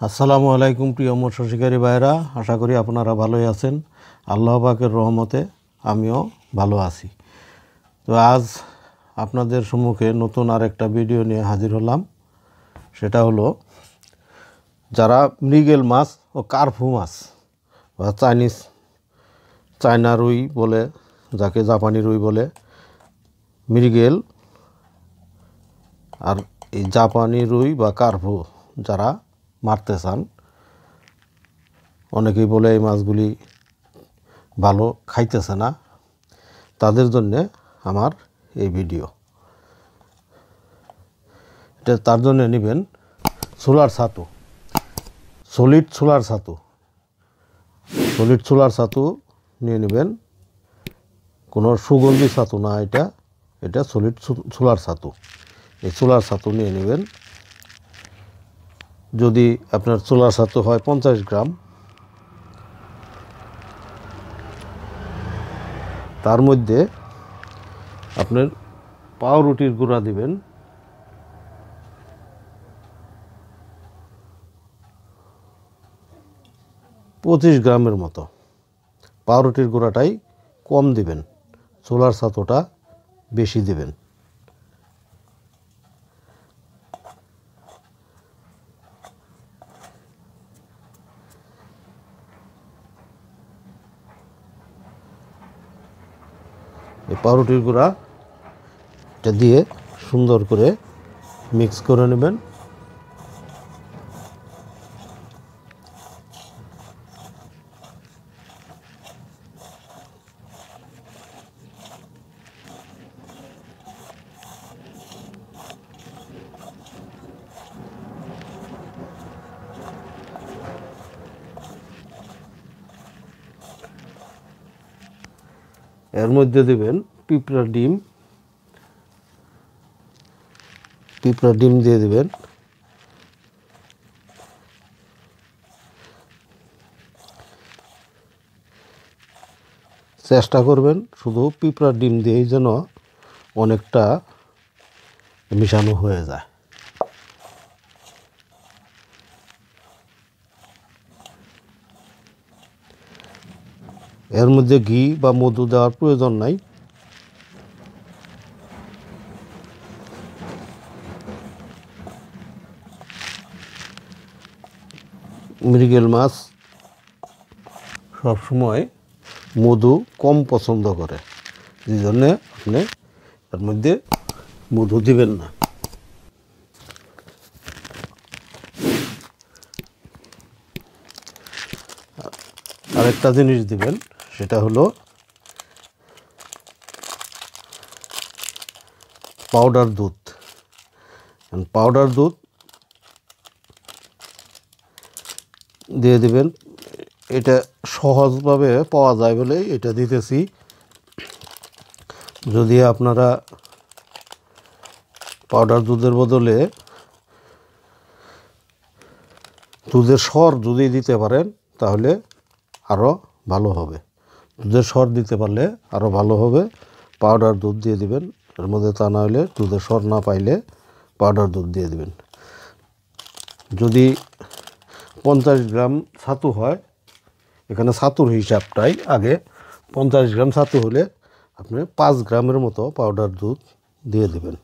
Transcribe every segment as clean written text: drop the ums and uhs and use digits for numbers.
আসসালামু আলাইকুম প্রিয় মৎস্য শিকারী ভাইরা, আশা করি আপনারা ভালোই আছেন। আল্লাহ পাকের রহমতে আমিও ভালো আছি। তো আজ আপনাদের সম্মুখে নতুন আরেকটা ভিডিও নিয়ে হাজির হলাম। সেটা হলো যারা মৃগেল মাছ ও কার্পু মাছ বা চায়না রুই বলে, যাকে জাপানি রুই বলে, মৃগেল আর এই জাপানি রুই বা কার্পু যারা মারতে চান, অনেকেই বলে এই মাছগুলি ভালো খাইতেছে না, তাদের জন্যে আমার এই ভিডিও। এটা তার জন্য নেবেন সোলার ছাতু, সলিড সোলার ছাতু নিয়ে নেবেন। কোনো সুগন্ধি ছাতু না, এটা সলিড সোলার ছাতু। এই সোলার ছাতু নিয়ে নেবেন। যদি আপনার সোলার ছাতু হয় 50 গ্রাম, তার মধ্যে আপনার পাউরুটির গুঁড়া দিবেন 25 গ্রামের মতো। পাউরুটির গুঁড়াটাই কম দিবেন, সোলার ছাতুটা বেশি দিবেন। এই পাউরুটির গুঁড়া এটা দিয়ে সুন্দর করে মিক্স করে নেবেন। এর মধ্যে দেবেন পিঁপড়া ডিম দিয়ে দেবেন। চেষ্টা করবেন শুধু পিঁপড়ার ডিম দিয়েই যেন অনেকটা মিশানো হয়ে যায়। এর মধ্যে ঘি বা মধু দেওয়ার প্রয়োজন নাই। মৃগেল মাছ সবসময় মধু কম পছন্দ করে, যে জন্যে আপনি এর মধ্যে মধু দিবেন না। আরেকটা জিনিস দিবেন, সেটা হলো পাউডার দুধ দিয়ে দিবেন। এটা সহজভাবে পাওয়া যায় বলে এটা দিতেছি। যদি আপনারা পাউডার দুধের বদলে দুধের সর যদি দিতে পারেন তাহলে আরও ভালো হবে। দুধের সর দিতে পারলে আরও ভালো হবে। পাউডার দুধ দিয়ে দিবেন এর মধ্যে, তা না হলে দুধের সর না পাইলে পাউডার দুধ দিয়ে দিবেন। যদি 50 গ্রাম ছাতু হয়, এখানে ছাতুর হিসাবটাই আগে 50 গ্রাম ছাতু হলে আপনি 5 গ্রামের মতো পাউডার দুধ দিয়ে দেবেন।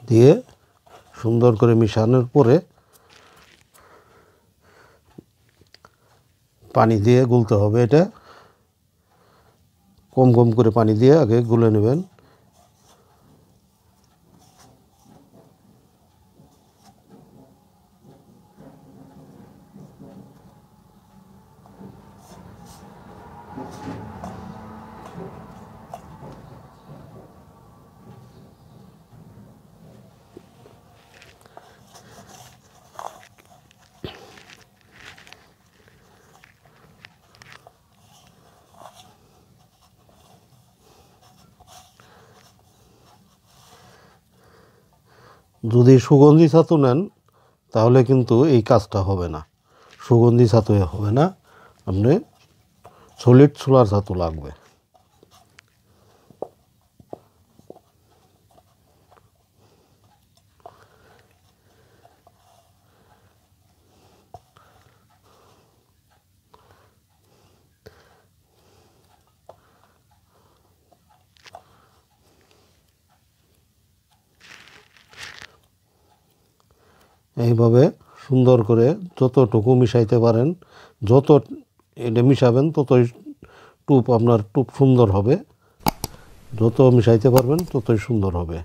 দিয়ে সুন্দর করে মিশানোর পরে পানি দিয়ে গুলতে হবে। এটা কম কম করে পানি দিয়ে আগে গুলে নেবেন। যদি সুগন্ধি ছাতু নেন তাহলে কিন্তু এই কাজটা হবে না, সুগন্ধি ছাতু হবে না, আপনি সলিড সোলার ছাতু লাগবে। এইভাবে সুন্দর করে যতটুকু মিশাইতে পারেন, যত এটা মিশাবেন ততই আপনার টুপ সুন্দর হবে। যত মিশাইতে পারবেন ততই সুন্দর হবে।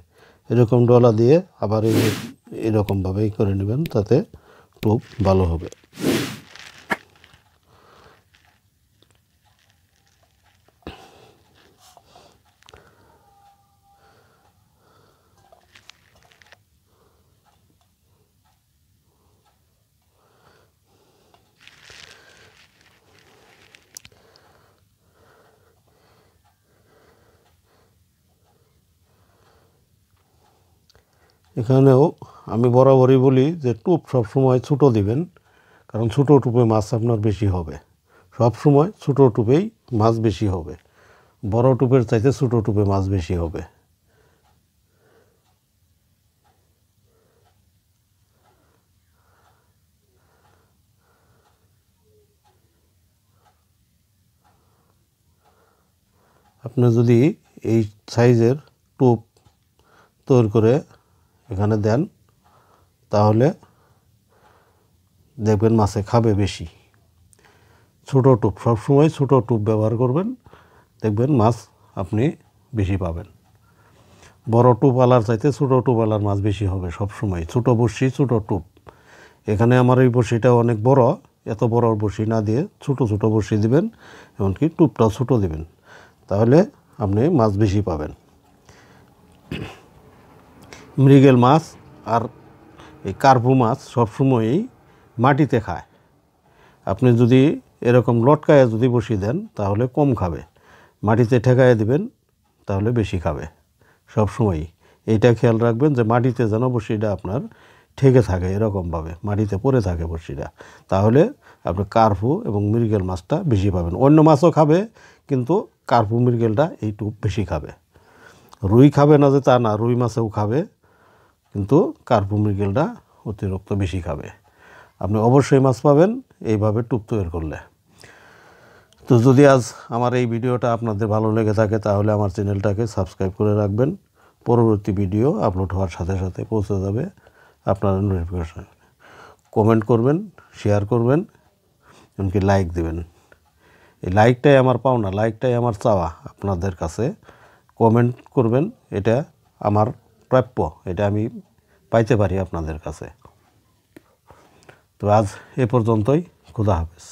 এরকম ডলা দিয়ে আবার এরকমভাবেই করে নেবেন, তাতে টুপ ভালো হবে। এখানেও আমি বরাবরই বলি যে টুপ সবসময় ছোটো দিবেন, কারণ ছোটো টুপে মাছ আপনার বেশি হবে। সবসময় ছোটো টুপেই মাছ বেশি হবে, বড় টুপের চাইতে ছোটো টুপে মাছ বেশি হবে। আপনি যদি এই সাইজের টুপ তৈরি করে এখানে দেন, তাহলে দেখবেন মাছে খাবে বেশি। ছোটো টুপ সবসময় ছোটো টুপ ব্যবহার করবেন, দেখবেন মাছ আপনি বেশি পাবেন। বড় টুপওয়ালার চাইতে ছোটো টুপওয়ালার মাছ বেশি হবে সবসময়। ছোটো বড়শি ছোটো টুপ। এখানে আমার এই বড়শিটা অনেক বড়, এত বড় বড়শি না দিয়ে ছোটো ছোটো বড়শি দিবেন, এমনকি টুপটাও ছোটো দিবেন, তাহলে আপনি মাছ বেশি পাবেন। মৃগেল মাছ আর এই কার্পু মাছ সবসময়ই মাটিতে খায়। আপনি যদি এরকম লটকায় যদি বসিয়ে দেন তাহলে কম খাবে, মাটিতে ঠেকায় দিবেন তাহলে বেশি খাবে সবসময়ই। এইটা খেয়াল রাখবেন যে মাটিতে যেন বড়শিটা আপনার ঠেকে থাকে, এরকমভাবে মাটিতে পড়ে থাকে বড়শিটা, তাহলে আপনি কার্পু এবং মৃগেল মাছটা বেশি পাবেন। অন্য মাছও খাবে, কিন্তু কার্পু মৃগেলটা এইটু বেশি খাবে। রুই খাবে না যে তা না, রুই মাছেও খাবে, কিন্তু কার্পু মৃগেলটা অতিরিক্ত বেশি খাবে। আপনি অবশ্যই মাছ পাবেন এইভাবে টুপ তৈরি করলে। তো যদি আজ আমার এই ভিডিওটা আপনাদের ভালো লেগে থাকে তাহলে আমার চ্যানেলটাকে সাবস্ক্রাইব করে রাখবেন। পরবর্তী ভিডিও আপলোড হওয়ার সাথে সাথে পৌঁছে যাবে আপনার নোটিফিকেশন। কমেন্ট করবেন, শেয়ার করবেন, এমনকি লাইক দেবেন। এই লাইকটাই আমার পাওনা, লাইকটাই আমার চাওয়া আপনাদের কাছে। কমেন্ট করবেন, এটা আমার প্রাপ্য, এটা আমি পাইতে পারি আপনাদের কাছে। তো আজ এ পর্যন্তই। খোদা হাফেজ।